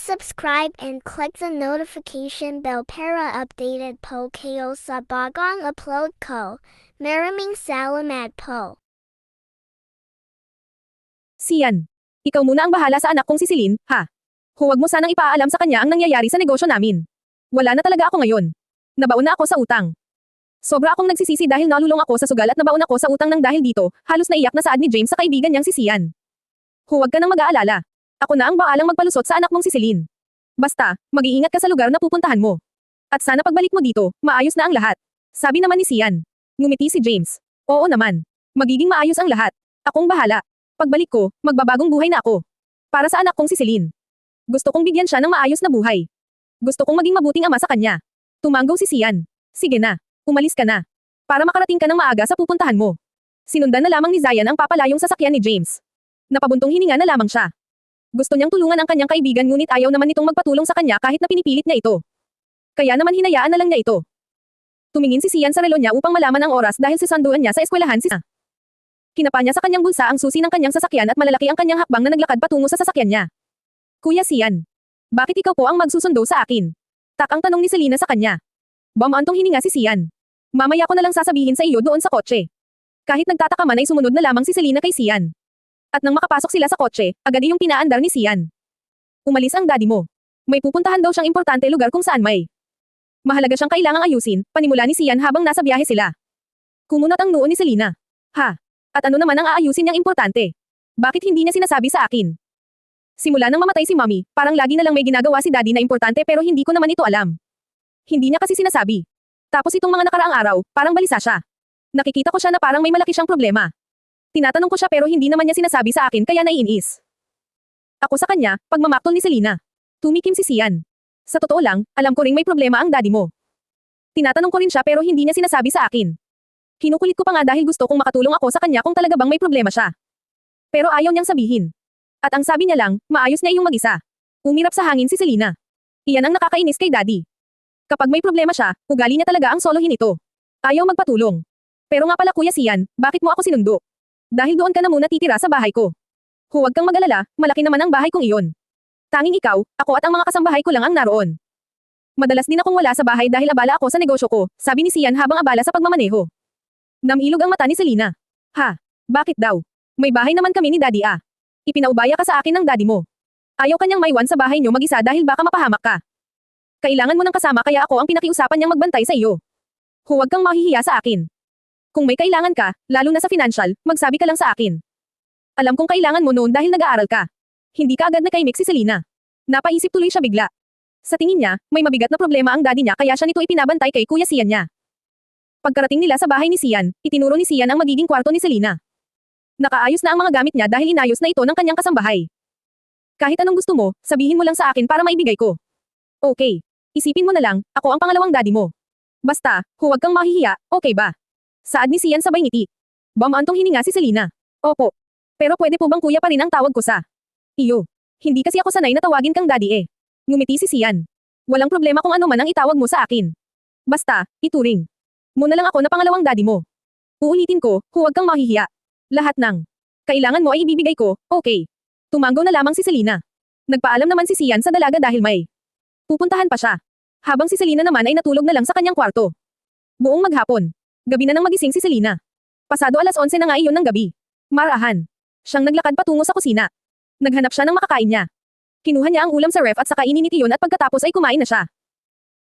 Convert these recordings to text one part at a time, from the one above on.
subscribe and click the notification bell para updated po kayo sa bagong upload ko. Maraming salamat po. Sian. Ikaw muna ang bahala sa anak kong si Celine, ha? Huwag mo sanang ipaalam sa kanya ang nangyayari sa negosyo namin. Wala na talaga ako ngayon. Nabaon na ako sa utang. Sobra akong nagsisisi dahil nalulong ako sa sugal at nabaon ako sa utang ng dahil dito, halos naiyak na saad ni James sa kaibigan niyang si Sian. Huwag ka nang mag-aalala. Ako na ang baalang magpalusot sa anak mong si Celine. Basta, mag-iingat ka sa lugar na pupuntahan mo. At sana pagbalik mo dito, maayos na ang lahat. Sabi naman ni Sian. Ngumiti si James. Oo naman. Magiging maayos ang lahat. Akong bahala. Pagbalik ko, magbabagong buhay na ako. Para sa anak kong si Celine. Gusto kong bigyan siya ng maayos na buhay. Gusto kong maging mabuting ama sa kanya. Tumanggaw si Sian. Sige na. Umalis ka na. Para makarating ka ng maaga sa pupuntahan mo. Sinundan na lamang ni Zion ang papalayong sasakyan ni James. Napabuntong hininga na lamang siya. Gusto niyang tulungan ang kanyang kaibigan ngunit ayaw naman nitong magpatulong sa kanya kahit na pinipilit niya ito. Kaya naman hinayaan na lang niya ito. Tumingin si Sian sa relo niya upang malaman ang oras dahil sisanduan niya sa eskwelahan si Sian. Kinapa niya sa kanyang bulsa ang susi ng kanyang sasakyan at malalaki ang kanyang hakbang na naglakad patungo sa sasakyan niya. Kuya Sian. Bakit ikaw po ang magsusundo sa akin? Takang tanong ni Selena sa kanya. Bumantong hininga si Sian. Mamaya ko na lang sasabihin sa iyo doon sa kotse. Kahit nagtataka man ay sumunod na lamang si Selena kay Sian. At nang makapasok sila sa kotse, agad iyong pinaandar ni Sian. Umalis ang daddy mo. May pupuntahan daw siyang importante lugar kung saan may. Mahalaga siyang kailangang ayusin, panimula ni Sian habang nasa biyahe sila. Kumunat ang noo ni Selena. Ha? At ano naman ang aayusin niyang importante? Bakit hindi niya sinasabi sa akin? Simula nang mamatay si mommy, parang lagi na lang may ginagawa si daddy na importante pero hindi ko naman ito alam. Hindi niya kasi sinasabi. Tapos itong mga nakaraang araw, parang balisa siya. Nakikita ko siya na parang may malaki siyang problema. Tinatanong ko siya pero hindi naman niya sinasabi sa akin kaya naiinis. Ako sa kanya, pagmamaktol ni Selena. Tumikim si Sian. Sa totoo lang, alam ko ring may problema ang daddy mo. Tinatanong ko rin siya pero hindi niya sinasabi sa akin. Kinukulit ko pa nga dahil gusto kong makatulong ako sa kanya kung talaga bang may problema siya. Pero ayaw niyang sabihin. At ang sabi niya lang, maayos na iyong mag-isa. Umirap sa hangin si Selena. Iyan ang nakakainis kay daddy. Kapag may problema siya, ugali niya talaga ang solohin ito. Ayaw magpatulong. Pero nga pala Kuya Sian, bakit mo ako sinundo? Dahil doon ka na muna titira sa bahay ko. Huwag kang mag-alala, malaki naman ang bahay kong iyon. Tanging ikaw, ako at ang mga kasambahay ko lang ang naroon. Madalas din akong wala sa bahay dahil abala ako sa negosyo ko, sabi ni Sian habang abala sa pagmamaneho. Namilog ang mata ni Selena. Ha? Bakit daw? May bahay naman kami ni Daddy ah. Ipinaubaya ka sa akin ng daddy mo. Ayaw kanyang maiwan sa bahay niyo mag-isa dahil baka mapahamak ka. Kailangan mo ng kasama kaya ako ang pinakiusapan niyang magbantay sa iyo. Huwag kang mahihiya sa akin. Kung may kailangan ka, lalo na sa financial, magsabi ka lang sa akin. Alam kong kailangan mo noon dahil nag-aaral ka. Hindi ka agad nakaimik si Selena. Napaisip tuloy siya bigla. Sa tingin niya, may mabigat na problema ang daddy niya kaya siya nito ipinabantay kay Kuya Sian niya. Pagkarating nila sa bahay ni Sian, itinuro ni Sian ang magiging kwarto ni Selena. Nakaayos na ang mga gamit niya dahil inayos na ito ng kanyang kasambahay. Kahit anong gusto mo, sabihin mo lang sa akin para maibigay ko. Okay. Isipin mo na lang, ako ang pangalawang daddy mo. Basta, huwag kang mahihiya, okay ba? Saad ni Sian sabay ngiti. Bumantong hininga si Selena. Opo. Pero pwede po bang kuya pa rin ang tawag ko sa iyo? Hindi kasi ako sanay na tawagin kang daddy eh. Ngumiti si Sian. Walang problema kung ano man ang itawag mo sa akin. Basta, ituring mo na lang ako na pangalawang daddy mo. Uulitin ko, huwag kang mahihiya. Lahat ng kailangan mo ay ibibigay ko, okay. Tumanggaw na lamang si Selena. Nagpaalam naman si Sian sa dalaga dahil may pupuntahan pa siya. Habang si Selena naman ay natulog na lang sa kanyang kwarto. Buong maghapon. Gabi na nang magising si Selena. Pasado alas 11 na nga iyon ng gabi. Marahan. Siyang naglakad patungo sa kusina. Naghanap siya ng makakain niya. Kinuha niya ang ulam sa ref at saka ininit iyon at pagkatapos ay kumain na siya.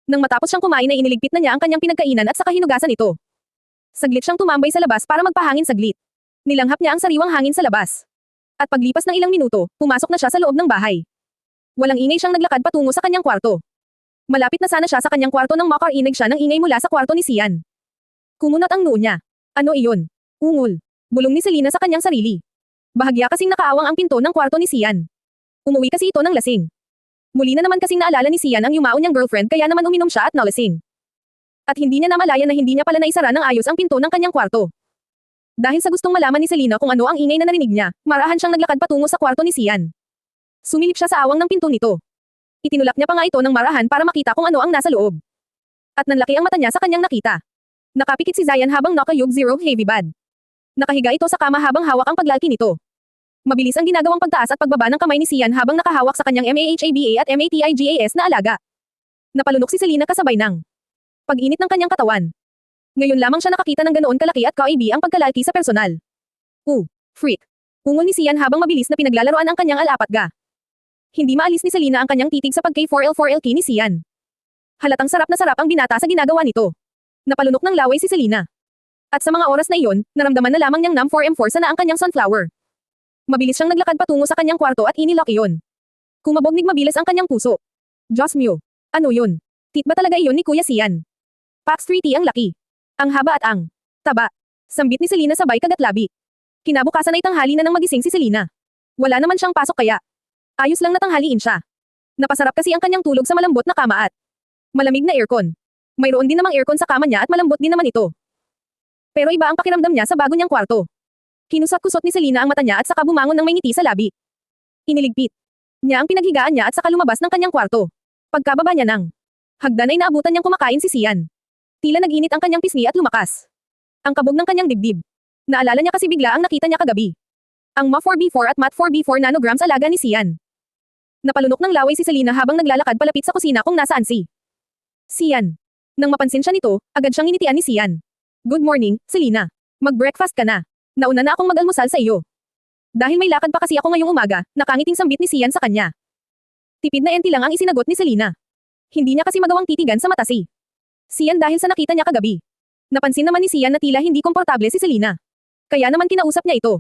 Nang matapos siyang kumain ay iniligpit na niya ang kanyang pinagkainan at saka hinugasan ito. Saglit siyang tumambay sa labas para magpahangin saglit. Nilanghap niya ang sariwang hangin sa labas. At paglipas ng ilang minuto, pumasok na siya sa loob ng bahay. Walang ingay siyang naglakad patungo sa kanyang kwarto. Malapit na sana siya sa kanyang kwarto nang makarinig siya ng ingay mula sa kwarto ni Sian. Kumunat ang noo niya. Ano iyon? Ungol. Bulong ni Selena sa kanyang sarili. Bahagya kasing nakaawang ang pinto ng kwarto ni Sian. Umuwi kasi ito ng lasing. Muli na naman kasing naalala ni Sian ang yumao niyang girlfriend kaya naman uminom siya at nalasing. At hindi niya namalayan na hindi niya pala naisara ng ayos ang pinto ng kanyang kwarto. Dahil sa gustong malaman ni Selena kung ano ang ingay na narinig niya, marahan siyang naglakad patungo sa kwarto ni Sian. Sumilip siya sa awang ng pinto nito. Itinulak niya pa nga ito ng marahan para makita kung ano ang nasa loob. At nanlaki ang mata niya sa kanyang nakita. Nakapikit si Zion habang nakayog zero heavy bad. Nakahiga ito sa kama habang hawak ang paglalaki nito. Mabilis ang ginagawang pagtaas at pagbaba ng kamay ni Sian habang nakahawak sa kanyang MAHABA at MATIGAS na alaga. Napalunok si Selena kasabay ng pag-init ng kanyang katawan. Ngayon lamang siya nakakita ng ganoon kalaki at kaibi ang pagkalaki sa personal. Freak. Ungol ni Sian habang mabilis na pinaglalaroan ang kanyang alapatga. Hindi maalis ni Selena ang kanyang titig sa pag-K4L4LK ni Sian. Halatang sarap na sarap ang binata sa ginagawa nito. Napalunok ng laway si Selena. At sa mga oras na iyon, naramdaman na lamang niyang NAM4M4 sa na ang kanyang sunflower. Mabilis siyang naglakad patungo sa kanyang kwarto at inilak iyon. Kumabognig mabilis ang kanyang puso. Diyos mio. Ano yun? Tit ba talaga iyon ni Kuya Sian? Pax 3T ang laki. Ang haba at ang taba. Sambit ni Selena sabay kagatlabi. Kinabukasan ay tanghali na nang magising si Selena. Wala naman siyang pasok kaya. Ayos lang na tanghaliin siya. Napasarap kasi ang kanyang tulog sa malambot na kama at malamig na aircon. Mayroon din namang aircon sa kama niya at malambot din naman ito. Pero iba ang pakiramdam niya sa bago niyang kwarto. Kinusot-kusot ni Selena ang mata niya at saka bumangon ng may ngiti sa labi. Iniligpit niya ang pinaghigaan niya at saka lumabas ng kanyang kwarto. Pagkababa niya ng hagdan ay naabutan niyang kumakain si Sian. Tila nag-init ang kanyang pisngi at lumakas ang kabog ng kanyang dibdib. Naalala niya kasi bigla ang nakita niya kagabi. Ang MA4B4 at MAT4B4 nanograms alaga ni Sian. Napalunok ng laway si Selena habang naglalakad palapit sa kusina kung nasaan si Sian. Nang mapansin siya nito, agad siyang initian ni Sian. Good morning, Selena. Mag-breakfast ka na. Nauna na akong mag-almusal sa iyo. Dahil may lakad pa kasi ako ngayong umaga, nakangiting sambit ni Sian sa kanya. Tipid na enti lang ang isinagot ni Selena. Hindi niya kasi magawang titigan sa mata si Sian dahil sa nakita niya kagabi. Napansin naman ni Sian na tila hindi komportable si Selena. Kaya naman kinausap niya ito.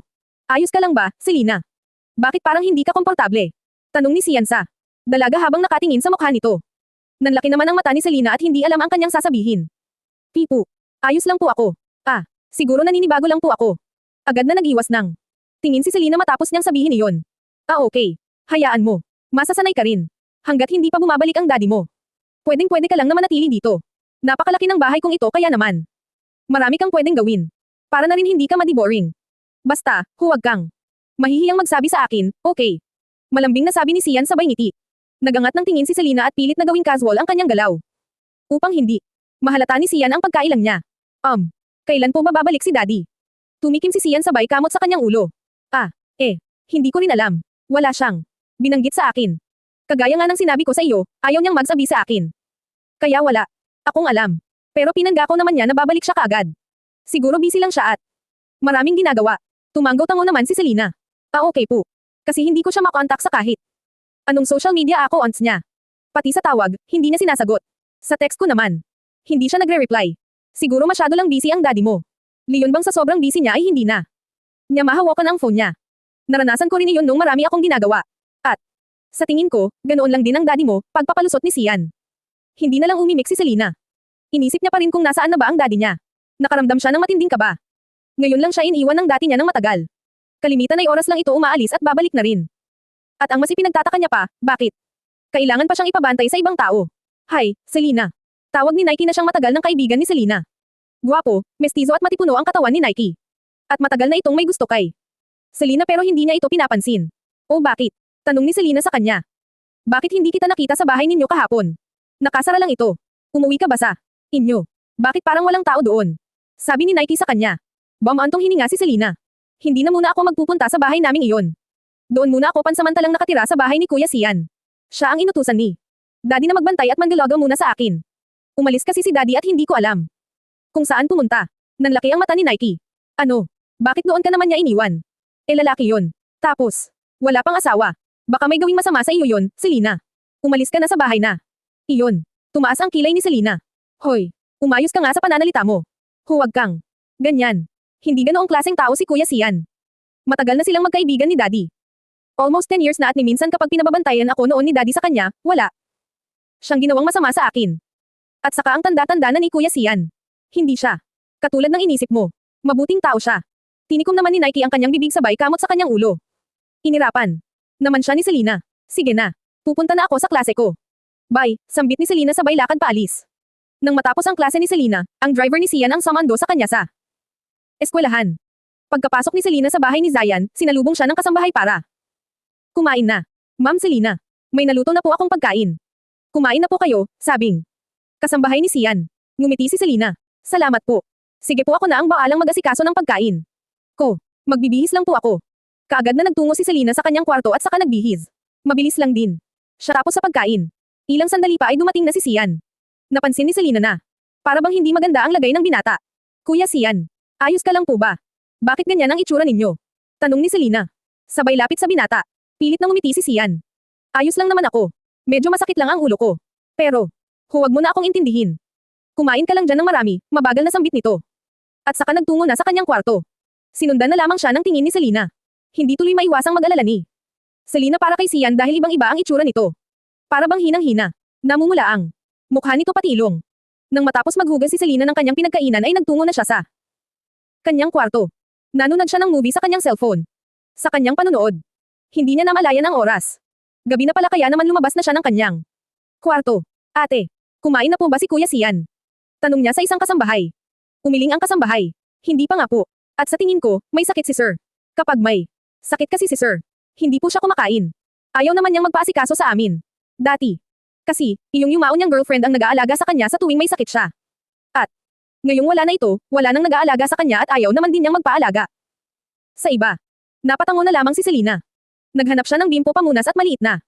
Ayos ka lang ba, Selena? Bakit parang hindi ka komportable? Tanong ni Sian sa dalaga habang nakatingin sa mukha nito. Nanlaki naman ang mata ni Selena at hindi alam ang kanyang sasabihin. Pipo. Ayos lang po ako. Siguro naninibago lang po ako. Agad na nag-iwas ng tingin si Selena matapos niyang sabihin iyon. Okay. Hayaan mo. Masasanay ka rin. Hanggat hindi pa bumabalik ang daddy mo. Pwedeng-pwede ka lang na manatili dito. Napakalaki ng bahay kong ito kaya naman. Marami kang pwedeng gawin. Para na rin hindi ka madi-boring. Basta, huwag kang mahihiyang magsabi sa akin, okay. Malambing na sabi ni Sian sabay ngiti. Nagangat ng tingin si Selena at pilit na gawing casual ang kanyang galaw. Upang hindi mahalata ni Sian ang pagkailang niya. Kailan po bababalik si daddy? Tumikim si Sian sabay kamot sa kanyang ulo. Hindi ko rin alam. Wala siyang binanggit sa akin. Kagaya nga ng sinabi ko sa iyo, ayaw niyang magsabi sa akin. Kaya wala akong alam. Pero pinangga ko naman niya na babalik siya kaagad. Siguro busy lang siya at maraming ginagawa. Tumanggaw-tango naman si Selena. Okay po. Kasi hindi ko siya makontak sa kahit anong social media accounts niya. Pati sa tawag, hindi niya sinasagot. Sa text ko naman, hindi siya nagre-reply. Siguro masyado lang busy ang daddy mo. Leon bang sa sobrang busy niya ay hindi na niya mahawakan ang phone niya. Naranasan ko rin iyon nung marami akong ginagawa. At sa tingin ko, ganoon lang din ang daddy mo, pagpapalusot ni Sian. Hindi na lang umimik si Selena. Inisip niya pa rin kung nasaan na ba ang daddy niya. Nakaramdam siya ng matinding kaba. Ngayon lang siya iniwan ng dati niya ng matagal. Kalimitan ay oras lang ito umaalis at babalik na rin. At ang mas ipinagtataka niya pa, bakit? Kailangan pa siyang ipabantay sa ibang tao. Hi, Selena. Tawag ni Nike na siyang matagal ng kaibigan ni Selena. Guwapo, mestizo at matipuno ang katawan ni Nike. At matagal na itong may gusto kay Selena pero hindi niya ito pinapansin. Bakit? Tanong ni Selena sa kanya. Bakit hindi kita nakita sa bahay ninyo kahapon? Nakasara lang ito. Umuwi ka ba sa inyo? Bakit parang walang tao doon? Sabi ni Nike sa kanya. Bumantong hininga si Selena. Hindi na muna ako magpupunta sa bahay naming iyon. Doon muna ako pansamantalang nakatira sa bahay ni Kuya Sian. Siya ang inutusan ni Daddy na magbantay at manggalaga muna sa akin. Umalis kasi si Daddy at hindi ko alam kung saan pumunta. Nanlaki ang mata ni Nike. Ano? Bakit noon ka naman niya iniwan? Lalaki yon. Tapos, wala pang asawa. Baka may gawing masama sa iyo yon, Selena. Umalis ka na sa bahay na. Iyon. Tumaas ang kilay ni Selena. Hoy, umayos ka nga sa pananalita mo. Huwag kang ganyan. Hindi ganoong klaseng tao si Kuya Sian. Matagal na silang magkaibigan ni Daddy. Almost 10 years na at ni minsan kapag pinababantayan ako noon ni Daddy sa kanya, wala siyang ginawang masama sa akin. At saka ang tanda-tanda na ni Kuya Sian. Hindi siya katulad ng inisip mo. Mabuting tao siya. Tinikom naman ni Nike ang kanyang bibig sabay kamot sa kanyang ulo. Inirapan naman siya ni Selena. Sige na. Pupunta na ako sa klase ko. Bye, sambit ni Selena sabay lakad paalis. Nang matapos ang klase ni Selena, ang driver ni Sian ang sumando sa kanya sa eskwelahan. Pagkapasok ni Selena sa bahay ni Zayan, sinalubong siya ng kasambahay para kumain na. Ma'am Selena, may naluto na po akong pagkain. Kumain na po kayo, sabing kasambahay ni Sian. Ngumiti si Selena. Salamat po. Sige po ako na ang baalang mag-asikaso ng pagkain ko. Magbibihis lang po ako. Kaagad na nagtungo si Selena sa kanyang kwarto at saka nagbihis. Mabilis lang din. Siya tapos sa pagkain. Ilang sandali pa ay dumating na si Sian. Napansin ni Selena na. Para bang hindi maganda ang lagay ng binata. Kuya Sian, ayos ka lang po ba? Bakit ganyan ang itsura ninyo? Tanong ni Selena. Sabay lapit sa binata. Pilit na ngumiti si Sian. Ayos lang naman ako. Medyo masakit lang ang ulo ko. Pero, huwag mo na akong intindihin. Kumain ka lang dyan ng marami, mabagal na sambit nito. At saka nagtungo na sa kanyang kwarto. Sinundan na lamang siya ng tingin ni Selena. Hindi tuloy maiwasang mag-alala ni Selena para kay Sian dahil ibang-iba ang itsura nito. Para bang hinang-hina. Namumulaang. Mukha nito patilong. Nang matapos maghugas si Selena ng kanyang pinagkainan ay nagtungo na siya sa kanyang kwarto. Nanonood siya ng movie sa kanyang cellphone. Sa kanyang panonood. Hindi niya namalayan ang oras. Gabi na pala kaya naman lumabas na siya ng kanyang kwarto. Ate, kumain na po ba si Kuya Sian? Tanong niya sa isang kasambahay. Umiling ang kasambahay. Hindi pa nga po. At sa tingin ko, may sakit si Sir. Kapag may sakit kasi si Sir, hindi po siya kumakain. Ayaw naman niyang magpaasikaso sa amin. Dati. Kasi, iyong yumaon niyang girlfriend ang nag-aalaga sa kanya sa tuwing may sakit siya. At, ngayong wala na ito, wala nang nag-aalaga sa kanya at ayaw naman din niyang magpaalaga. Sa iba. Napatango na lamang si Selena. Naghanap siya ng bimpo pamunas at maliit na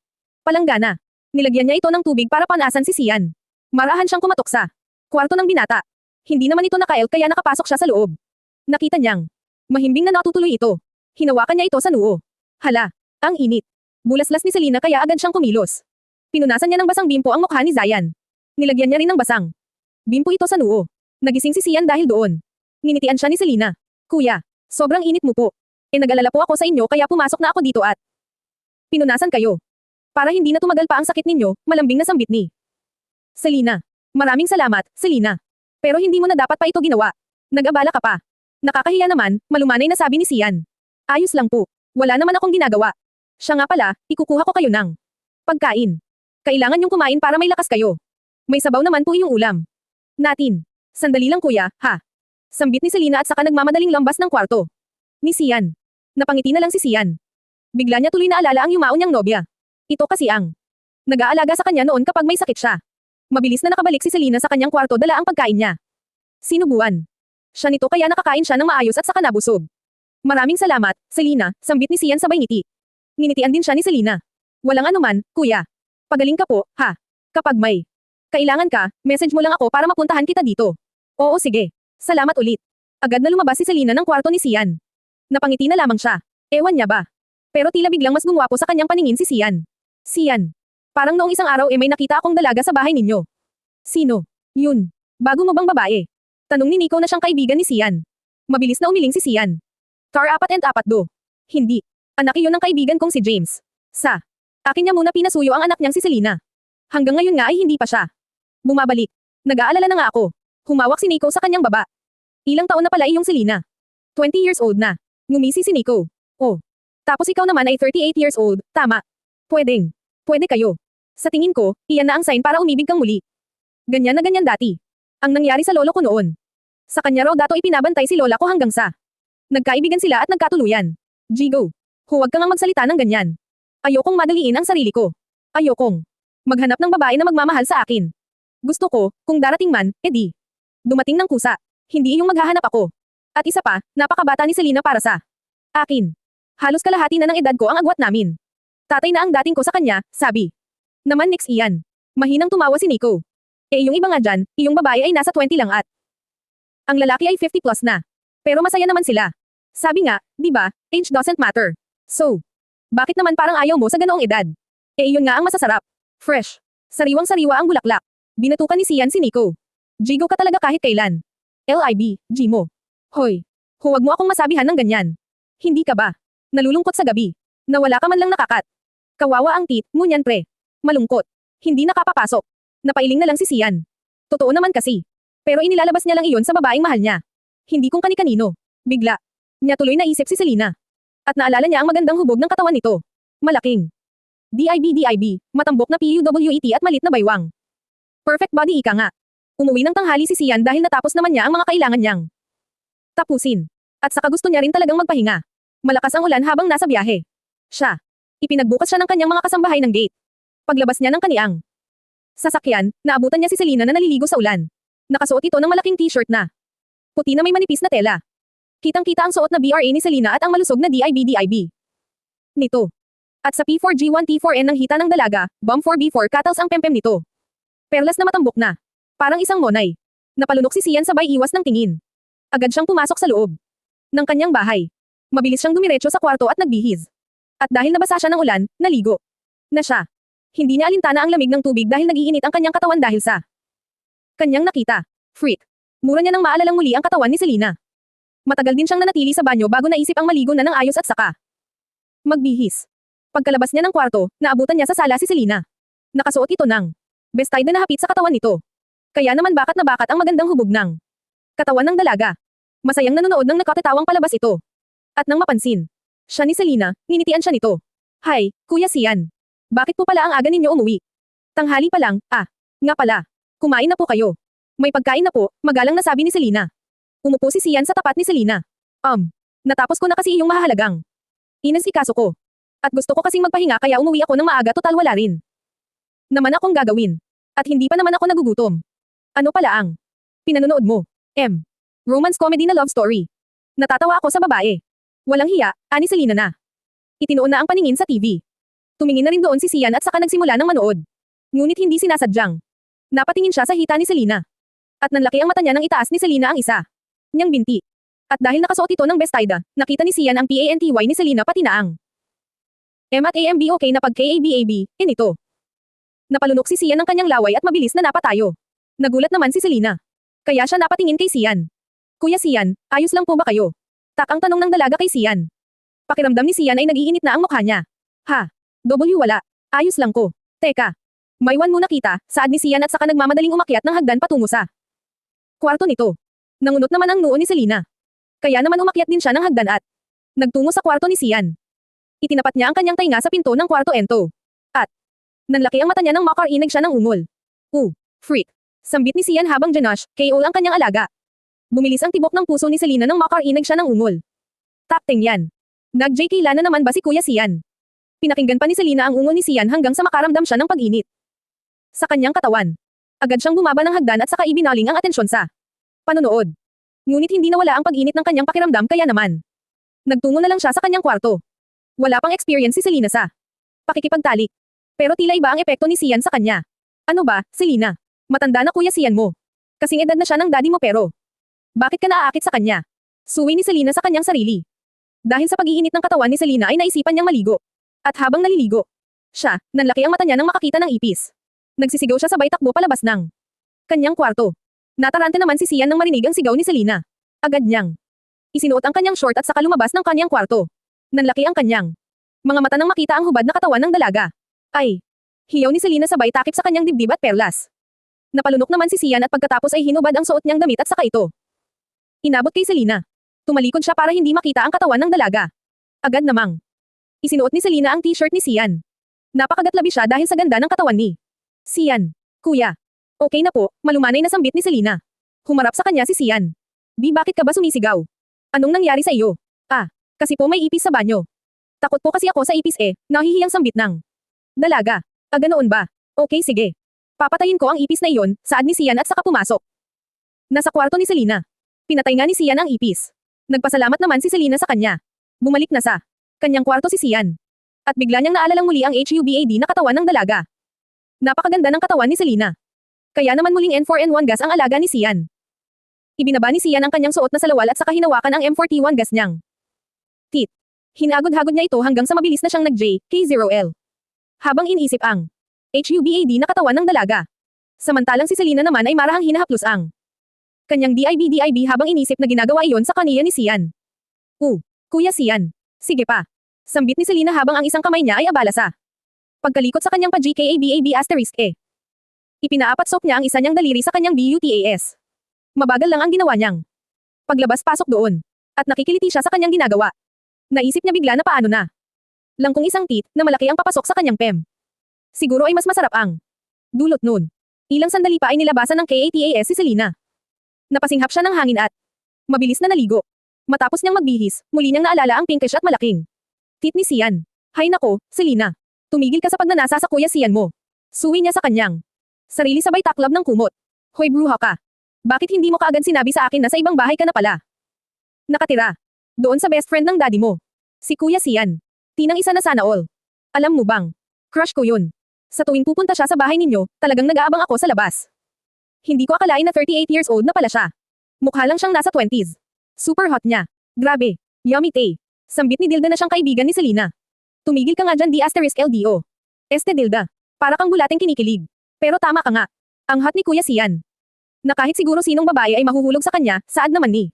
palanggana. Nilagyan niya ito ng tubig para panasan si Sian. Marahan siyang kumatok sa kwarto ng binata. Hindi naman ito naka-elk kaya nakapasok siya sa loob. Nakita niyang mahimbing na natutuloy ito. Hinawakan niya ito sa noo. Hala, ang init. Bulaslas ni Selena kaya agad siyang kumilos. Pinunasan niya ng basang bimpo ang mukha ni Zayan. Nilagyan niya rin ng basang bimpo ito sa noo. Nagising si Sian dahil doon. Ninitian siya ni Selena. Kuya, sobrang init mo po. Nag-alala po ako sa inyo kaya pumasok na ako dito at pinunasan kayo. Para hindi na tumagal pa ang sakit ninyo, malambing na sambit ni Selena. Maraming salamat, Selena. Pero hindi mo na dapat pa ito ginawa. Nag-abala ka pa. Nakakahiya naman, malumanay na sabi ni Sian. Ayos lang po. Wala naman akong ginagawa. Siya nga pala, ikukuha ko kayo ng pagkain. Kailangan yung kumain para may lakas kayo. May sabaw naman po yung ulam. Natin. Sandali lang kuya, ha? Sambit ni Selena at saka nagmamadaling lambas ng kwarto ni Sian. Napangiti na lang si Sian. Bigla niya tuloy naalala ang yumaon niyang nobya. Ito kasi ang nag-aalaga sa kanya noon kapag may sakit siya. Mabilis na nakabalik si Selena sa kanyang kwarto dala ang pagkain niya. Sinubuan siya nito kaya nakakain siya ng maayos at saka nabusog. Maraming salamat, Selena, sambit ni Sian sabay ngiti. Nginitian din siya ni Selena. Walang anuman, kuya. Pagaling ka po, ha? Kapag may kailangan ka, message mo lang ako para mapuntahan kita dito. Oo sige. Salamat ulit. Agad na lumabas si Selena ng kwarto ni Sian. Napangiti na lamang siya. Ewan niya ba? Pero tila biglang mas gumwapo sa kanyang paningin si Sian. Sian. Parang noong isang araw may nakita akong dalaga sa bahay ninyo. Sino? Yun. Bago mo bang babae? Tanong ni Nico na siyang kaibigan ni Sian. Mabilis na umiling si Sian. Car 4 and 4 do. Hindi. Anak iyon ng kaibigan kong si James. Sa akin niya muna pinasuyo ang anak niyang si Selena. Hanggang ngayon nga ay hindi pa siya bumabalik. Nag-aalala na nga ako. Humawak si Nico sa kanyang baba. Ilang taon na pala iyong Selena? 20 years old na. Ngumisi si Nico. Oh. Tapos ikaw naman ay 38 years old, tama. Pwede kayo. Sa tingin ko, iyan na ang sign para umibig kang muli. Ganyan na ganyan dati. Ang nangyari sa lolo ko noon. Sa kanya raw dato ipinabantay si lola ko hanggang sa nagkaibigan sila at nagkatuluyan. Jigo. Huwag kang ang magsalita ng ganyan. Ayokong madaliin ang sarili ko. Ayokong maghanap ng babae na magmamahal sa akin. Gusto ko, kung darating man, edi dumating ng kusa. Hindi iyong maghahanap ako. At isa pa, napakabata ni Selena para sa akin. Halos kalahati na ng edad ko ang agwat namin. Tatay na ang dating ko sa kanya, sabi. Naman next iyan. Mahinang tumawa si Nico. Yung iba nga dyan, iyong babae ay nasa 20 lang at ang lalaki ay 50 plus na. Pero masaya naman sila. Sabi nga, di ba, age doesn't matter. So, bakit naman parang ayaw mo sa ganoong edad? Iyon nga ang masasarap. Fresh. Sariwang-sariwa ang bulaklak. Binatukan ni Sian si Nico. Jigo ka talaga kahit kailan. LIB, Jimo. Hoy. Huwag mo akong masabihan ng ganyan. Hindi ka ba nalulungkot sa gabi? Nawala ka man lang nakakat. Kawawa ang tit, ngunyan pre. Malungkot. Hindi nakapapasok. Napailing na lang si Sian. Totoo naman kasi. Pero inilalabas niya lang iyon sa babaeng mahal niya. Hindi kung kani-kanino. Bigla. Niya tuloy naisip si Selena. At naalala niya ang magandang hubog ng katawan nito. Malaking. DIB, matambok na PUWET at malit na baywang. Perfect body ika nga. Umuwi ng tanghali si Sian dahil natapos naman niya ang mga kailangan niyang tapusin. At saka gusto niya rin talagang magpahinga. Malakas ang ulan habang nasa biyahe. Siya. Ipinagbukas siya ng kanyang mga kasambahay ng gate. Paglabas niya ng kaniang sasakyan, naabutan niya si Selena na naliligo sa ulan. Nakasuot ito ng malaking t-shirt na puti na may manipis na tela. Kitang-kita ang suot na BRA ni Selena at ang malusog na DIB. nito. At sa P4G1T4N ng hita ng dalaga, Bomb 4B4 Catals ang pempem nito. Perlas na matambok na. Parang isang monay. Napalunok si Sian sabay iwas ng tingin. Agad siyang pumasok sa loob ng kanyang bahay. Mabilis siyang dumiretso sa kwarto at nagbihis. At dahil nabasa siya ng ulan, naligo na siya. Hindi niya alintana ang lamig ng tubig dahil nag-iinit ang kanyang katawan dahil sa kanyang nakita. Freak. Mura niya nang maalalang muli ang katawan ni Selena. Matagal din siyang nanatili sa banyo bago naisip ang maligo na ng ayos at saka magbihis. Pagkalabas niya ng kwarto, naabutan niya sa sala si Selena. Nakasuot ito ng vestide na nahapit sa katawan nito. Kaya naman bakat na bakat ang magandang hubog ng katawan ng dalaga. Masayang nanonood ng nakatatawang palabas ito. At nang mapansin siya ni Selena, nginitian siya nito. Hi, Kuya Sian. Bakit po pala ang aga ninyo umuwi? Tanghali pa lang, nga pala. Kumain na po kayo. May pagkain na po, magalang nasabi ni Selena. Umupo si Sian sa tapat ni Selena. Natapos ko na kasi iyong mahalagang inasikaso ko. At gusto ko kasing magpahinga kaya umuwi ako ng maaga total wala rin naman akong gagawin. At hindi pa naman ako nagugutom. Ano pala ang pinanonood mo? Romance comedy na love story. Natatawa ako sa babae. Walang hiya, ani Selena na. Itinoon na ang paningin sa TV. Tumingin na rin doon si Sian at saka nagsimula ng manood. Ngunit hindi sinasadyang. Napatingin siya sa hita ni Selena. At nanlaki ang mata niya nang itaas ni Selena ang isa niyang binti. At dahil nakasuot ito ng bestida, nakita ni Sian ang PANTY ni Selena pati na ang M at AMB okay na pag KABAB, ito. Napalunok si Sian ng kanyang laway at mabilis na napatayo. Nagulat naman si Selena. Kaya siya napatingin kay Sian. Kuya Sian, ayos lang po ba kayo? Tak ang tanong ng dalaga kay Sian. Pakiramdam ni Sian ay nag-iinit na ang mukha niya. Wala. Ayos lang ko. Teka. May one muna kita, saad ni Sian at saka nagmamadaling umakyat ng hagdan patungo sa kwarto nito. Nangunot naman ang noo ni Selena. Kaya naman umakyat din siya ng hagdan at nagtungo sa kwarto ni Sian. Itinapat niya ang kanyang tainga sa pinto ng kwarto ento. At nanlaki ang mata niya nang makarinig siya ng ungol. Freak. Sambit ni Sian habang Janosh, KO ang kanyang alaga. Bumilis ang tibok ng puso ni Selena nang makarinig siya ng ungol. Takting yan. Nag-JK na naman ba si Kuya Sian? Pinakinggan pa ni Selena ang ungol ni Sian hanggang sa makaramdam siya ng pag-init sa kanyang katawan. Agad siyang bumaba ng hagdan at saka ibinaling ang atensyon sa panonood. Ngunit hindi nawala ang pag-init ng kanyang pakiramdam kaya naman nagtungo na lang siya sa kanyang kwarto. Wala pang experience si Selena sa pakikipagtalik. Pero tila iba ang epekto ni Sian sa kanya. Ano ba, Selena? Matanda na Kuya Sian mo. Kasing edad na siya ng daddy mo pero bakit ka naaakit sa kanya? Suwi ni Selena sa kanyang sarili. Dahil sa pag-iinit ng katawan ni Selena ay naisipan niyang maligo. At habang naliligo siya, nanlaki ang mata niya nang makakita ng ipis. Nagsisigaw siya sabay takbo palabas ng kanyang kwarto. Natarante naman si Sian nang marinig ang sigaw ni Selena. Agad niyang isinuot ang kanyang short at saka lumabas ng kanyang kwarto. Nanlaki ang kanyang mga mata nang makita ang hubad na katawan ng dalaga. Ay! Hiyaw ni Selena sabay takip sa kanyang dibdib at perlas. Napalunok naman si Sian at pagkatapos ay hinubad ang suot niyang damit at saka ito inabot kay Selena. Tumalikod siya para hindi makita ang katawan ng dalaga. Agad namang isinuot ni Selena ang t-shirt ni Sian. Napakagatlabi siya dahil sa ganda ng katawan ni Sian. Kuya. Okay na po, malumanay na sambit ni Selena. Humarap sa kanya si Sian. Bakit ka ba sumisigaw? Anong nangyari sa iyo? Kasi po may ipis sa banyo. Takot po kasi ako sa ipis nahihiyang sambit ng dalaga. Ganoon ba? Okay sige. Papatayin ko ang ipis na iyon, saad ni Sian at saka pumasok. Nasa kwarto ni Selena. Pinatay nga ni Sian ang ipis. Nagpasalamat naman si Selena sa kanya. Bumalik na sa kanyang kwarto si Sian. At bigla niyang naalalang muli ang HUBAD na katawan ng dalaga. Napakaganda ng katawan ni Selena. Kaya naman muling N4N1 gas ang alaga ni Sian. Ibinaba ni Sian ang kanyang suot na salawal at saka hinawakan ang M41 gas niyang tit. Hinagod-hagod niya ito hanggang sa mabilis na siyang nag-J-K0L. Habang inisip ang HUBAD na katawan ng dalaga. Samantalang si Selena naman ay marahang hinahaplos ang kanyang DIB habang inisip na ginagawa iyon sa kaniya ni Sian. Kuya Sian. Sige pa. Sambit ni Selena habang ang isang kamay niya ay abala sa pagkalikot sa kanyang pa-GKABAB asterisk Ipinaapatsok niya ang isa niyang daliri sa kanyang BUTAS. Mabagal lang ang ginawa niyang paglabas-pasok doon. At nakikiliti siya sa kanyang ginagawa. Naisip niya bigla na paano na langkong isang tit na malaki ang papasok sa kanyang pem. Siguro ay mas masarap ang dulot nun. Ilang sandali pa ay nilabasan ng KATAS si Selena. Napasinghap siya ng hangin at mabilis na naligo. Matapos niyang magbihis, muli niyang naalala ang pinkish at malaking tit ni Sian. Hay nako, Selena. Tumigil ka sa pagnanasa sa Kuya Sian mo. Suwi niya sa kanyang sarili sabay taklab ng kumot. Hoy bruha ka. Bakit hindi mo kaagad sinabi sa akin na sa ibang bahay ka na pala? Nakatira. Doon sa best friend ng daddy mo. Si Kuya Sian. Tinang isa na sana all. Alam mo bang? Crush ko yun. Sa tuwing pupunta siya sa bahay ninyo, talagang nag-aabang ako sa labas. Hindi ko akalain na 38 years old na pala siya. Mukha lang siyang nasa 20s. Super hot niya. Grabe. Yummy tay. Sambit ni Dilda na siyang kaibigan ni Selena. Tumigil ka nga dyan D*LDO. Este Dilda. Para kang bulating kinikilig. Pero tama ka nga. Ang hot ni Kuya Sian. Na kahit siguro sinong babae ay mahuhulog sa kanya, saad naman ni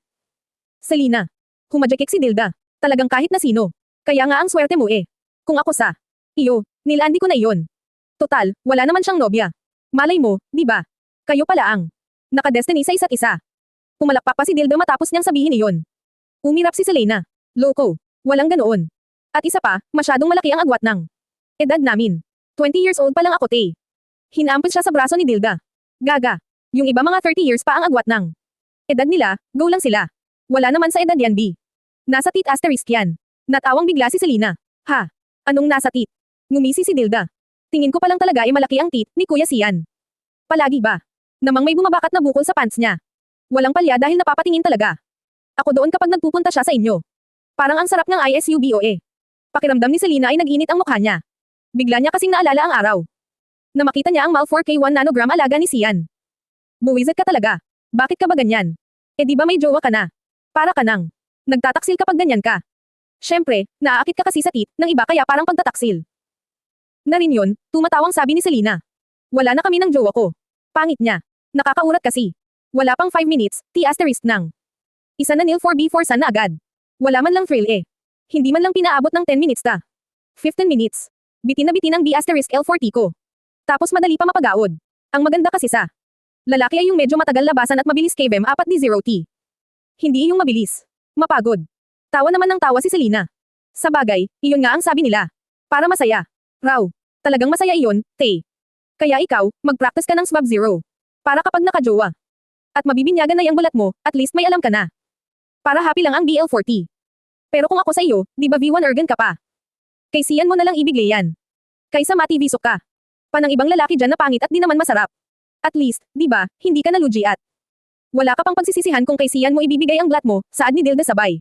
Selena. Humadjakik si Dilda. Talagang kahit na sino. Kaya nga ang swerte mo eh. Kung ako sa iyo, nilandi ko na iyon. Total, wala naman siyang nobya. Malay mo, di ba? Kayo pala ang nakadestiny sa isa't isa. Pumalakpak pa si Dilda matapos niyang sabihin iyon. Umirap si Selena. Loko. Walang ganoon. At isa pa, masyadong malaki ang agwat ng edad namin. 20 years old pa lang ako te. Hinampos siya sa braso ni Dilda. Gaga. Yung iba mga 30 years pa ang agwat ng edad nila, go lang sila. Wala naman sa edad yan B. Nasa tit asterisk yan. Natawang bigla si Selena. Ha? Anong nasa tit? Ngumisi si Dilda. Tingin ko palang talaga ay malaki ang tit ni Kuya Sian. Palagi ba? Namang may bumabakat na bukol sa pants niya. Walang palya dahil napapatingin talaga. Ako doon kapag nagpupunta siya sa inyo. Parang ang sarap ng ISUBOE. Pakiramdam ni Selena ay nag-init ang mukha niya. Bigla niya kasing naalala ang araw na makita niya ang Mal 4K1 nanogram alaga ni Sian. Buwisit ka talaga. Bakit ka ba ganyan? Eh di ba may jowa ka na? Para ka nang nagtataksil kapag ganyan ka. Syempre, naaakit ka kasi sa tit ng iba kaya parang pagtataksil. Na rin yun, tumatawang sabi ni Selena. Wala na kami ng jowa ko. Pangit niya. Nakakaurat kasi. Wala pang 5 minutes, T** nang. Isa na nil 4B4 san na agad. Wala man lang thrill eh. Hindi man lang pinaabot ng 10 minutes ta. 15 minutes. Bitin na bitin ang B**L4T ko. Tapos madali pa mapagaod. Ang maganda kasi sa lalaki ay yung medyo matagal labasan at mabilis KBM 4D0T. Hindi yung mabilis. Mapagod. Tawa naman ng tawa si Selena. Sa bagay, iyon nga ang sabi nila. Para masaya. Raw. Talagang masaya iyon, te. Kaya ikaw, mag-practice ka ng Swab Zero. Para kapag nakajowa. At mabibinyagan na yung bulat mo, at least may alam ka na. Para happy lang ang BL40. Pero kung ako sa iyo, di ba V1 organ ka pa? Kay Sian mo na lang ibigay yan. Kaysa mativisok ka. Panang ibang lalaki dyan na pangit at di naman masarap. At least, di ba, hindi ka nalugi at wala ka pang pagsisisihan kung kay Sian mo ibibigay ang blat mo, saad ni Dilda sabay.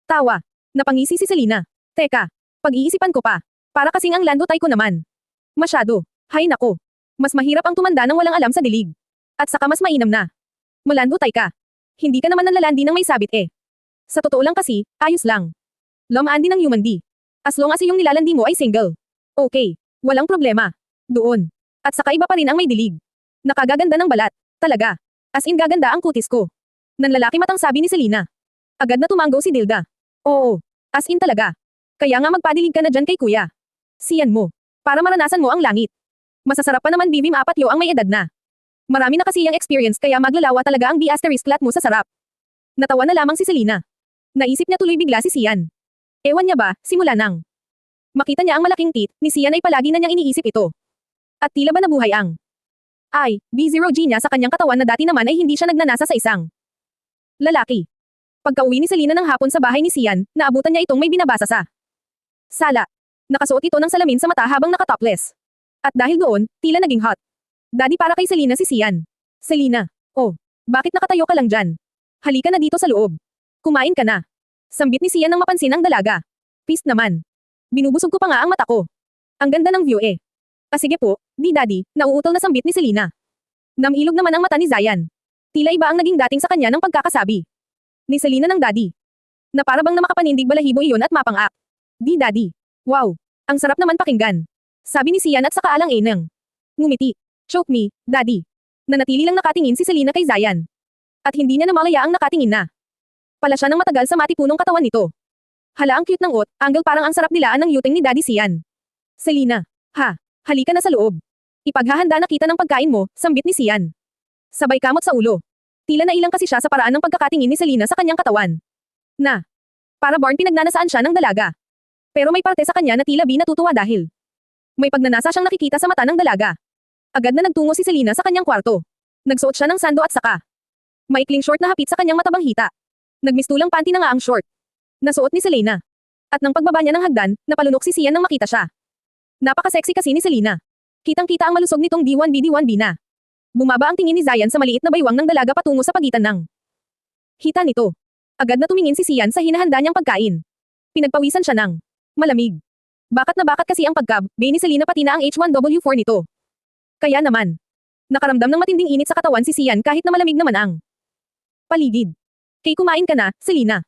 Tawa. Napangisi si Selena. Teka. Pag-iisipan ko pa. Para kasing ang landotay ko naman. Masyado. Hay nako. Mas mahirap ang tumanda ng walang alam sa dilig. At saka mas mainam na. Malandotay ka. Hindi ka naman nanlalandi ng may sabit eh. Sa totoo lang kasi, ayos lang. Lomandi ng human D. As long as yung nilalandi mo ay single. Okay. Walang problema. Doon. At saka iba pa rin ang may dilig. Nakagaganda ng balat. Talaga. As in gaganda ang kutis ko. Nanlalaki matang sabi ni Selena. Agad na tumanggo si Dilda. Oo. As in talaga. Kaya nga magpadilig ka na dyan kay kuya. Siyan mo. Para maranasan mo ang langit. Masasarap pa naman bibim 4 ang may edad na. Marami na kasi yung experience kaya maglalawa talaga ang B**lat mo sa sarap. Natawa na lamang si Selena. Naisip niya tuloy bigla si Sian. Ewan niya ba, simula nang makita niya ang malaking tit, ni Sian ay palagi na niyang iniisip ito. At tila ba nabuhay ang B0G niya sa kanyang katawan na dati naman ay hindi siya nagnanasa sa isang lalaki. Pagka-uwi ni Selena ng hapon sa bahay ni Sian, naabutan niya itong may binabasa sa sala. Nakasuot ito ng salamin sa mata habang nakatopless. At dahil doon, tila naging hot. Daddy para kay Selena si Sian. Selena, oh, bakit nakatayo ka lang dyan? Halika na dito sa loob. Kumain ka na. Sambit ni Sian nang mapansin ang dalaga. Peace naman. Binubusog ko pa nga ang mata ko. Ang ganda ng view eh. Sige po, di daddy, nauutol na sambit ni Selena. Namilog naman ang mata ni Zayan. Tila iba ang naging dating sa kanya ng pagkakasabi ni Selena ng daddy. Na para bang na makapanindig balahibo iyon at mapang-ak. Di daddy. Wow, ang sarap naman pakinggan. Sabi ni Sian at saka alang-enang ngumiti. Choke me, daddy. Nanatili lang nakatingin si Selena kay Zayan. At hindi niya namalaya ang nakatingin na pala siya ng matagal sa matipunong katawan nito. Hala ang cute ng ot, angle parang ang sarap nilaan ng yuting ni Daddy Sian. Selena, ha, halika na sa loob. Ipaghahanda na kita ng pagkain mo, sambit ni Sian. Sabay kamot sa ulo. Tila nailang kasi siya sa paraan ng pagkakatingin ni Selena sa kanyang katawan. Na, para born pinagnanasaan siya ng dalaga. Pero may parte sa kanya na tila natutuwa dahil may pagnanasa siyang nakikita sa mata ng dalaga. Agad na nagtungo si Selena sa kanyang kwarto. Nagsuot siya ng sando at saka maikling short na hapit sa kanyang matabang hita. Nagmistulang panty na nga ang short. Nasuot ni Selena. At nang pagbaba niya ng hagdan, napalunok si Sian nang makita siya. Napaka-sexy kasi ni Selena. Kitang-kita ang malusog nitong D1B na. Bumaba ang tingin ni Zayan sa maliit na baywang ng dalaga patungo sa pagitan ng hita nito. Agad na tumingin si Sian sa hinahanda niyang pagkain. Pinagpawisan siya ng Malamig. Bakat na bakat kasi ang pagkab-bay ni Selena pati na ang H1W4 nito. Kaya naman. Nakaramdam ng matinding init sa katawan si Sian kahit na malamig naman ang paligid. Kay kumain ka na, Selena.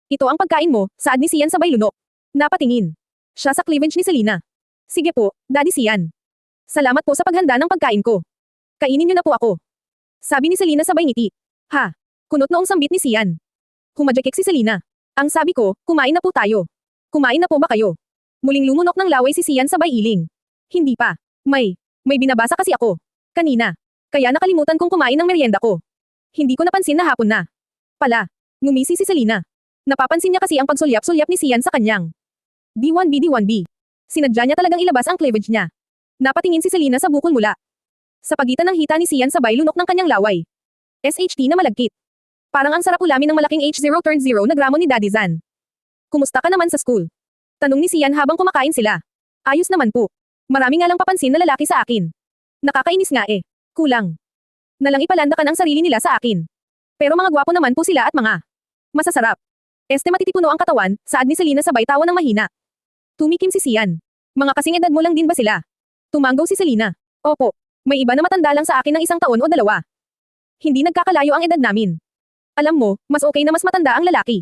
Ito ang pagkain mo, saad ni Sian sabay lunok. Napatingin. Siya sa cleavage ni Selena. Sige po, Daddy Sian. Salamat po sa paghanda ng pagkain ko. Kainin niyo na po ako. Sabi ni Selena sabay ngiti. Ha? Kunot noong sambit ni Sian. Humadjakik si Selena. Ang sabi ko, kumain na po tayo. Kumain na po ba kayo? Muling lumunok ng laway si Sian sabay iling. Hindi pa. May binabasa kasi ako. Kanina. Kaya nakalimutan kong kumain ng merienda ko. Hindi ko napansin na hapon na. Pala. Ngumisi si Selena. Napapansin niya kasi ang pagsulyap-sulyap ni Sian sa kanyang D1B. Sinadya niya talagang ilabas ang cleavage niya. Napatingin si Selena sa bukol mula. Sa pagitan ng hita ni Sian sabay lunok ng kanyang laway. SHT na malagkit. Parang ang sarap ulamin ng malaking H0 na gramo ni Daddy Zan. Kumusta ka naman sa school? Tanong ni Sian habang kumakain sila. Ayos naman po. Marami nga lang papansin na lalaki sa akin. Nakakainis nga eh. Kulang. Nalang ipalandakan ang sarili nila sa akin. Pero mga gwapo naman po sila at mga masasarap. Matitipuno ang katawan, saad ni Selena sabay tawa ng mahina. Tumikim si Sian. Mga kasing edad mo lang din ba sila? Tumanggaw si Selena. Opo. May iba na matanda lang sa akin ng 1 taon o 2. Hindi nagkakalayo ang edad namin. Alam mo, mas okay na mas matanda ang lalaki.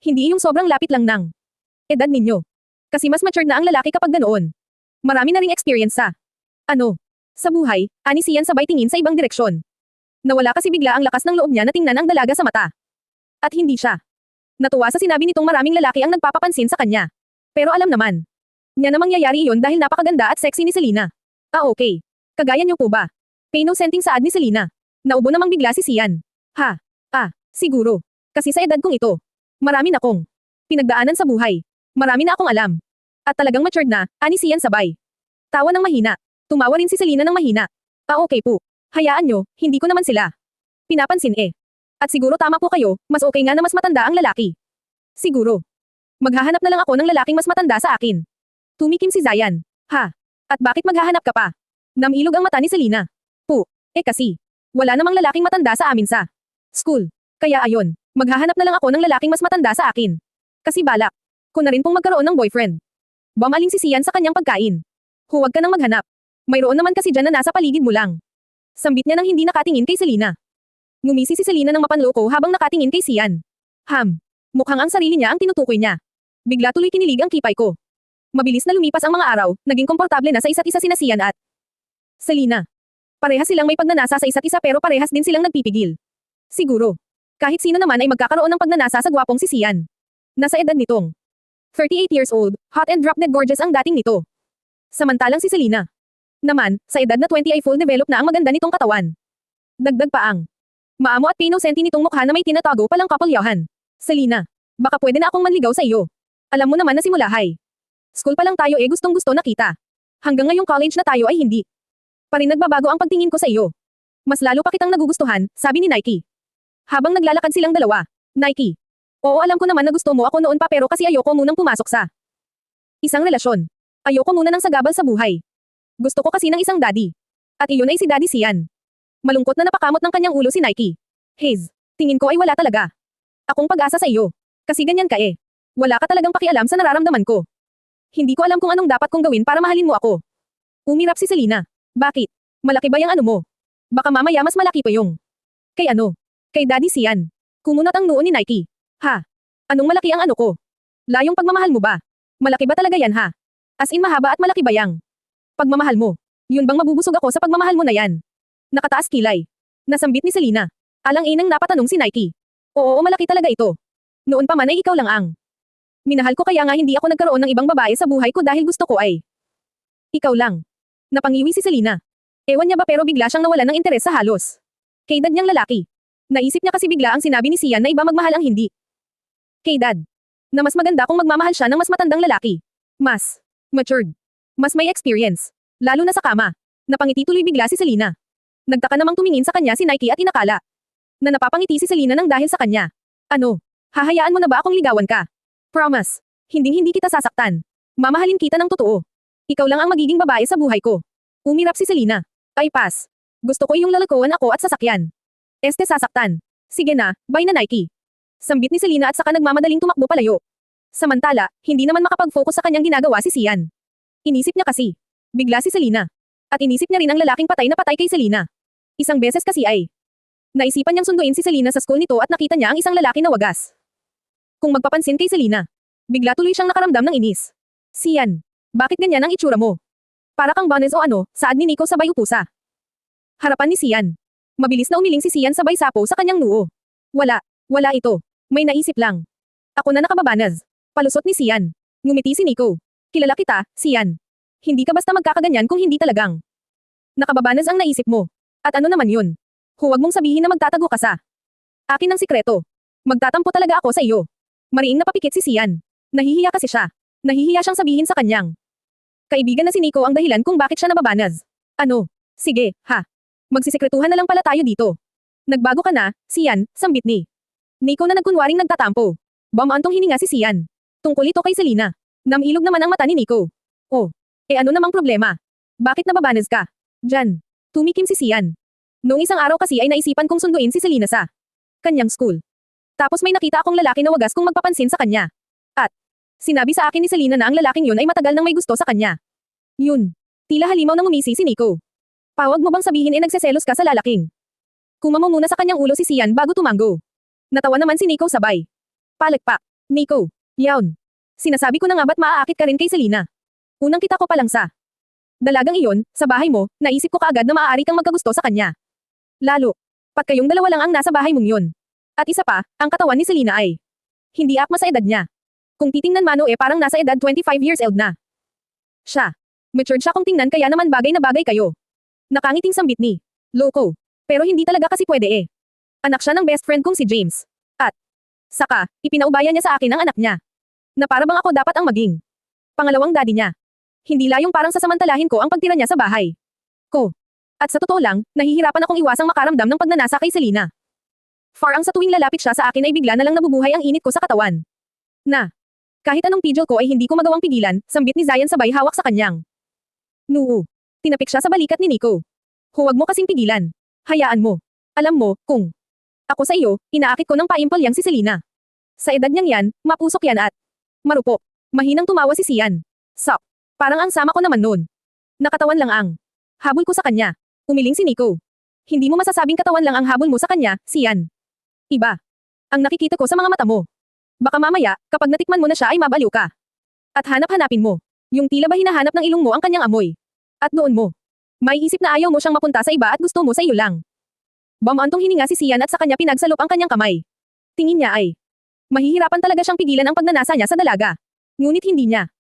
Hindi yung sobrang lapit lang ng edad ninyo. Kasi mas matured na ang lalaki kapag ganoon. Marami na ring experience sa sa buhay, ani Sian sabay tingin sa ibang direksyon. Nawala kasi bigla ang lakas ng loob niya na tingnan ang dalaga sa mata. At hindi siya natuwa sa sinabi nitong maraming lalaki ang nagpapapansin sa kanya. Pero alam naman niya na mangyayari iyon dahil napakaganda at sexy ni Selena. Okay. Kagaya niyo po ba? Pay no senting saad ni Selena. Naubo namang bigla si Sian. Siguro. Kasi sa edad kong ito, marami na akong pinagdaanan sa buhay. Marami na akong alam. At talagang matured na, ani Sian sabay. Tawa ng mahina. Tumawa rin si Selena ng mahina. Okay po. Hayaan nyo, hindi ko naman sila pinapansin eh. At siguro tama po kayo, mas okay nga na mas matanda ang lalaki. Siguro. Maghahanap na lang ako ng lalaking mas matanda sa akin. Tumikim si Zayan. At bakit maghahanap ka pa? Namilog ang mata ni Selena. Kasi. Wala namang lalaking matanda sa amin sa school. Kaya ayon, maghahanap na lang ako ng lalaking mas matanda sa akin. Kasi balak ko na rin pong magkaroon ng boyfriend. Bumaling si Sian sa kanyang pagkain. Huwag ka nang maghanap. Mayroon naman kasi dyan na nasa paligid mo lang. Sambit niya nang hindi nakatingin kay Selena. Ngumisi si Selena ng mapanloko habang nakatingin kay Sian. Mukhang ang sarili niya ang tinutukoy niya. Bigla tuloy kinilig ang kipay ko. Mabilis na lumipas ang mga araw, naging komportable na sa isa't isa sina Sian at Selena. Parehas silang may pagnanasa sa isa't isa pero parehas din silang nagpipigil. Siguro. Kahit sino naman ay magkakaroon ng pagnanasa sa gwapong si Sian. Nasa edad nitong 38 years old, hot and drop-dead gorgeous ang dating nito. Samantalang si Selena naman, sa edad na 20 ay full develop na ang maganda nitong katawan. Dagdag pa ang maamo at pinocenti nitong mukha na may tinatago palang kapulyahan. Selena, baka pwede na akong manligaw sa iyo. Alam mo naman na simula high school pa lang tayo gustong gusto na kita. Hanggang ngayong college na tayo ay hindi pa rin nagbabago ang pagtingin ko sa iyo. Mas lalo pa kitang nagugustuhan, sabi ni Nike. Habang naglalakad silang dalawa. Nike. Oo, alam ko naman na gusto mo ako noon pa pero kasi ayoko munang pumasok sa isang relasyon. Ayoko muna ng sagabal sa buhay. Gusto ko kasi ng isang daddy. At iyon ay si Daddy Sian. Malungkot na napakamot ng kanyang ulo si Nike. Haze, tingin ko ay wala talaga akong pag-asa sa iyo. Kasi ganyan ka eh. Wala ka talagang pakialam sa nararamdaman ko. Hindi ko alam kung anong dapat kong gawin para mahalin mo ako. Umirap si Selena. Bakit? Malaki ba yung ano mo? Baka mamaya mas malaki pa yung kay Kay Daddy Sian. Kumunat ang noo ni Nike. Anong malaki ang ano ko? Layong pagmamahal mo ba? Malaki ba talaga yan As in mahaba at malaki ba yang pagmamahal mo? Yun bang mabubusog ako sa pagmamahal mo na yan? Nakataas kilay. Nasambit ni Selena. Alang-inang napatanong si Nike. Oo, malaki talaga ito. Noon pa man ay ikaw lang ang minahal ko kaya nga hindi ako nagkaroon ng ibang babae sa buhay ko dahil gusto ko ay ikaw lang. Napangiwi si Selena. Ewan niya ba pero bigla siyang nawalan ng interes sa halos kay dad niyang lalaki. Naisip niya kasi bigla ang sinabi ni Sian na iba magmahal ang hindi kay dad. Na mas maganda kung magmamahal siya ng mas matandang lalaki. Mas matured. Mas may experience. Lalo na sa kama. Napangiti tuloy bigla si Selena. Nagtaka namang tumingin sa kanya si Nike at inakala na napapangiti si Selena nang dahil sa kanya. Hahayaan mo na ba akong ligawan ka? Promise. Hindi kita sasaktan. Mamahalin kita ng totoo. Ikaw lang ang magiging babae sa buhay ko. Umirap si Selena. Ay pass. Gusto ko yung lalakawan ako at sasakyan. Sasaktan. Sige na, bye na Nike. Sambit ni Selena at saka nagmamadaling tumakbo palayo. Samantala, hindi naman makapag-focus sa kanyang ginagawa si Sian. Inisip niya kasi. Bigla si Selena. At inisip niya rin ang lalaking patay na patay kay Selena. Isang beses kasi ay. Naisipan niyang sunduin si Selena sa school nito at nakita niya ang isang lalaki na wagas. Kung magpapansin kay Selena, bigla tuloy siyang nakaramdam ng inis. Sian, bakit ganyan ang itsura mo? Para kang Banes o ano, saad ni Nico sabay upusa. Harapan ni Sian. Mabilis na umiling si Sian sabay sapo sa kanyang noo. Wala ito. May naisip lang. Ako na nakababanaz. Palusot ni Sian. Ngumiti si Nico. Kilala kita, Sian. Hindi ka basta magkakaganyan kung hindi talagang. Nakababanaz ang naisip mo. At ano naman yun? Huwag mong sabihin na magtatago ka sa akin ng sikreto. Magtatampo talaga ako sa iyo. Mariing napapikit si Sian. Nahihiya kasi siya. Nahihiya siyang sabihin sa kanyang kaibigan na si Nico ang dahilan kung bakit siya nababanaz. Ano? Sige, ha? Magsisikretuhan na lang pala tayo dito. Nagbago ka na, Sian, sambit ni Nico na nagkunwaring nagtatampo. Bumantong hininga si Sian. Tungkol ito kay Selena. Namilog naman ang mata ni Nico. Oh, ano namang problema? Bakit nababanaz ka? Diyan. Tumikim si Sian. Noong isang araw kasi ay naisipan kong sunduin si Selena sa kanyang school. Tapos may nakita akong lalaki na wagas kung magpapansin sa kanya. At sinabi sa akin ni Selena na ang lalaking yun ay matagal nang may gusto sa kanya. Yun. Tila halimaw nang umisi si Nico. Pawag mo bang sabihin nagseselos ka sa lalaking? Kumamo muna sa kanyang ulo si Sian bago tumango. Natawa naman si Nico sabay. Palakpak. Nico. Yawn. Sinasabi ko na nga ba't maaakit ka rin kay Selena? Unang kita ko pa lang sa dalagang iyon, sa bahay mo, naisip ko kaagad na maaari kang magkagusto sa kanya. Lalo, pat kayong dalawa lang ang nasa bahay mong yun. At isa pa, ang katawan ni Selena ay hindi akma sa edad niya. Kung titingnan mano parang nasa edad 25 years old na. Siya. Matured siya kung tingnan kaya naman bagay na bagay kayo. Nakangiting sambit ni Loco. Pero hindi talaga kasi pwede Anak siya ng best friend kong si James. At saka, ipinaubaya niya sa akin ang anak niya. Na para bang ako dapat ang maging pangalawang daddy niya. Hindi layong parang sasamantalahin ko ang pagtira niya sa bahay ko. At sa totoo lang, nahihirapan akong iwasang makaramdam ng pagnanasa kay Selena. Far ang sa tuwing lalapit siya sa akin ay bigla na lang nabubuhay ang init ko sa katawan. Na, kahit anong pidyo ko ay hindi ko magawang pigilan, sambit ni Zion sabay hawak sa kanyang noo. Tinapik siya sa balikat ni Nico. Huwag mo kasing pigilan. Hayaan mo. Alam mo, kung ako sa iyo, inaakit ko ng paimpal yang si Selena. Sa edad niyang yan, mapusok yan at marupok. Mahinang tumawa si Sian. Sok. Parang ang sama ko naman noon. Nakatawan lang ang habol ko sa kanya. Umiling si Nico. Hindi mo masasabing katawan lang ang habol mo sa kanya, Sian. Iba. Ang nakikita ko sa mga mata mo. Baka mamaya, kapag natikman mo na siya ay mabaliw ka. At hanap-hanapin mo. Yung tila ba hinahanap ng ilong mo ang kanyang amoy. At doon mo. May isip na ayaw mo siyang mapunta sa iba at gusto mo sa iyo lang. Bumantong hininga si Sian at sa kanya pinagsalop ang kanyang kamay. Tingin niya ay mahihirapan talaga siyang pigilan ang pagnanasa niya sa dalaga. Ngunit hindi niya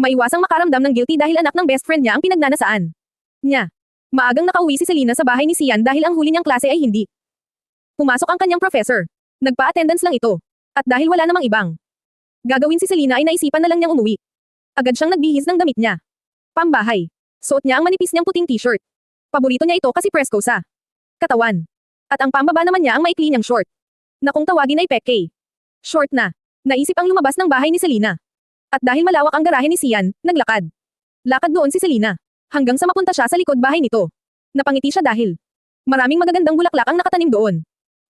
maiwasang makaramdam ng guilty dahil anak ng best friend niya ang pinagnanasaan niya. Maagang nakauwi si Selena sa bahay ni Sian dahil ang huli niyang klase ay hindi pumasok ang kanyang professor. Nagpa-attendance lang ito. At dahil wala namang ibang gagawin si Selena ay naisipan na lang niyang umuwi. Agad siyang nagbihis ng damit niya. Pambahay. Suot niya ang manipis niyang puting t-shirt. Paborito niya ito kasi presko sa katawan. At ang pambaba naman niya ang maikli niyang short. Na kung tawagin ay peke. Short na. Naisip ang lumabas ng bahay ni Selena. At dahil malawak ang garahe ni Sian, naglakad. Lakad doon si Selena. Hanggang sa mapunta siya sa likod bahay nito. Napangiti siya dahil maraming magagandang bulaklak ang nakatanim doon.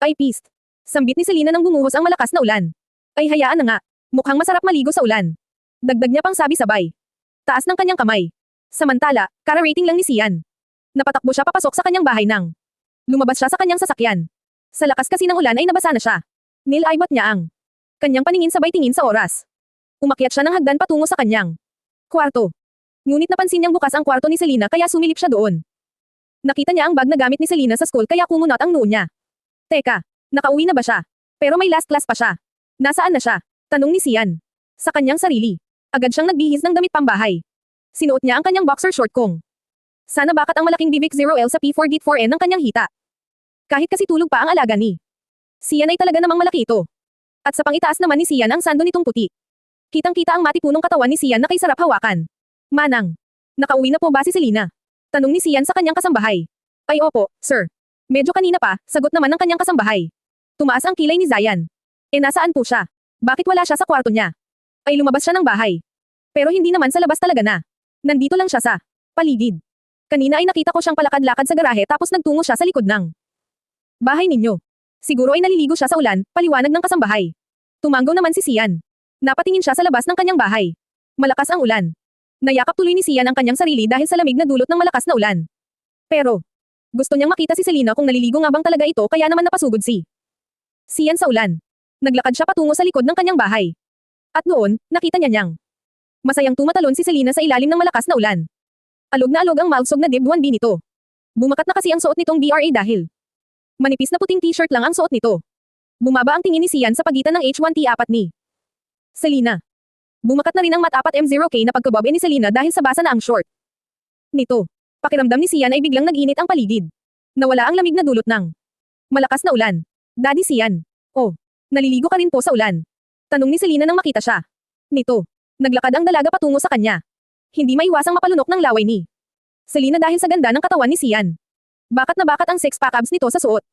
Ay pist. Sambit ni Selena nang bumuhos ang malakas na ulan. Ay hayaan na nga. Mukhang masarap maligo sa ulan. Dagdag niya pang sabi sabay. Taas ng kanyang kamay. Samantala, kara-rating lang ni Sian. Napatakbo siya papasok sa kanyang bahay nang lumabas siya sa kanyang sasakyan. Sa lakas kasi ng ulan ay nabasa na siya. Nilaybot niya ang kanyang paningin sabay tingin sa oras. Umakyat siya ng hagdan patungo sa kanyang kwarto. Ngunit napansin niyang bukas ang kwarto ni Selena kaya sumilip siya doon. Nakita niya ang bag na gamit ni Selena sa school kaya kumunot ang noo niya. Teka, nakauwi na ba siya? Pero may last class pa siya. Nasaan na siya? Tanong ni Sian. Sa kanyang sarili. Agad siyang nagbihis ng damit pambahay. Sinuot niya ang kanyang boxer short kung sana bakat ang malaking Bivik 0L sa P4-Git4N ng kanyang hita. Kahit kasi tulog pa ang alaga ni Sian ay talaga namang malaki ito. At sa pangitaas naman ni Sian ang sando nitong puti. Kitang-kita ang matipunong katawan ni Sian na kay sarap hawakan. Manang. Nakauwi na po ba si Selena? Tanong ni Sian sa kanyang kasambahay. Ay opo, sir. Medyo kanina pa, sagot naman ng kanyang kasambahay. Tumaas ang kilay ni Zion. Nasaan po siya? Bakit wala siya sa kwarto niya? Ay lumabas siya ng bahay. Pero hindi naman sa labas talaga na. Nandito lang siya sa paligid. Kanina ay nakita ko siyang palakad-lakad sa garahe tapos nagtungo siya sa likod ng bahay ninyo. Siguro ay naliligo siya sa ulan, paliwanag ng kasambahay. Tumanggaw naman si Sian. Napatingin siya sa labas ng kanyang bahay. Malakas ang ulan. Nayakap tuloy ni Sian ang kanyang sarili dahil sa lamig na dulot ng malakas na ulan. Pero, gusto niyang makita si Selena kung naliligo nga bang talaga ito kaya naman napasugod si Sian sa ulan. Naglakad siya patungo sa likod ng kanyang bahay. At doon, nakita niya niyang masayang tumatalon si Selena sa ilalim ng malakas na ulan. Alog na alog ang malusog na dibdib nito. Bumakat na kasi ang suot nitong BRA dahil manipis na puting t-shirt lang ang suot nito. Bumaba ang tingin ni Sian sa pagitan ng H1T4 ni Selena. Bumakat na rin ang Mat 4 M0K na pagkabob ni Selena dahil sa basa na ang short nito. Pakiramdam ni Sian ay biglang nag-init ang paligid. Nawala ang lamig na dulot ng malakas na ulan. Daddy Sian. Oh, naliligo ka rin po sa ulan. Tanong ni Selena nang makita siya nito. Naglakad ang dalaga patungo sa kanya. Hindi maiwasang mapalunok ng laway ni Selena dahil sa ganda ng katawan ni Sian. Bakat na bakat ang six-pack abs nito sa suot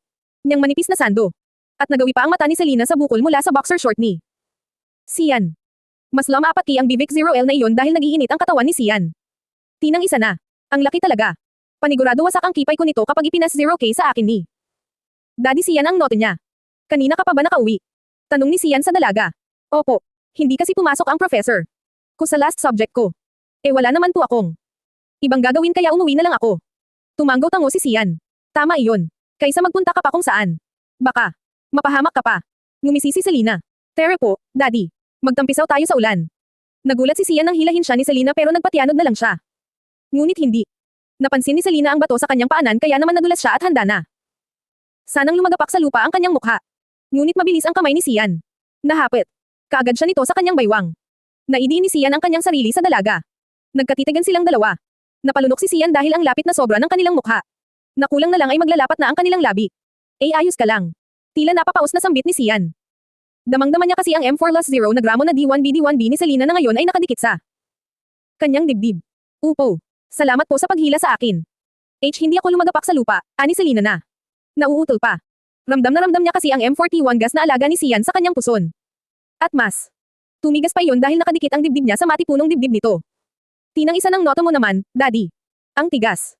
niyang manipis na sando. At nagawi pa ang mata ni Selena sa bukol mula sa boxer short ni Sian. Mas lam-4K ang Vivek 0L na iyon dahil nag-iinit ang katawan ni Sian. Tinang isa na. Ang laki talaga. Panigurado wasak ang kipay ko nito kapag ipinas 0K sa akin ni Daddy Sian ang note niya. Kanina ka pa ba nakauwi? Tanong ni Sian sa dalaga. Opo. Hindi kasi pumasok ang professor ko sa last subject ko. Eh wala naman po akong ibang gagawin kaya umuwi na lang ako. Tumanggaw tango si Sian. Tama iyon. Kaysa magpunta ka pa kung saan. Baka mapahamak ka pa. Ngumisi si Selena. Tere po, Daddy. Magtampisaw tayo sa ulan. Nagulat si Sian nang hilahin siya ni Selena pero nagpatianod na lang siya. Ngunit hindi. Napansin ni Selena ang bato sa kanyang paanan kaya naman nadulas siya at handa na. Sanang lumagapak sa lupa ang kanyang mukha. Ngunit mabilis ang kamay ni Sian. Nahapit. Kaagad siya nito sa kanyang baywang. Naidiin ni Sian ang kanyang sarili sa dalaga. Nagkatitigan silang dalawa. Napalunok si Sian dahil ang lapit na sobra ng kanilang mukha. Nakulang na lang ay maglalapat na ang kanilang labi. Ayos ka lang. Tila napapaos na sambit ni Sian. Damang-dama niya kasi ang M4 Loss 0 na gramo na D1B ni Selena na ngayon ay nakadikit sa kanyang dibdib. Upo. Salamat po sa paghila sa akin. Hindi ako lumagapak sa lupa, ani Selena na. Nauutol pa. Ramdam na ramdam niya kasi ang M41 gas na alaga ni Sian sa kanyang puson. At mas tumigas pa iyon dahil nakadikit ang dibdib niya sa matipunong dibdib nito. Tinang isa ng noto mo naman, Daddy. Ang tigas.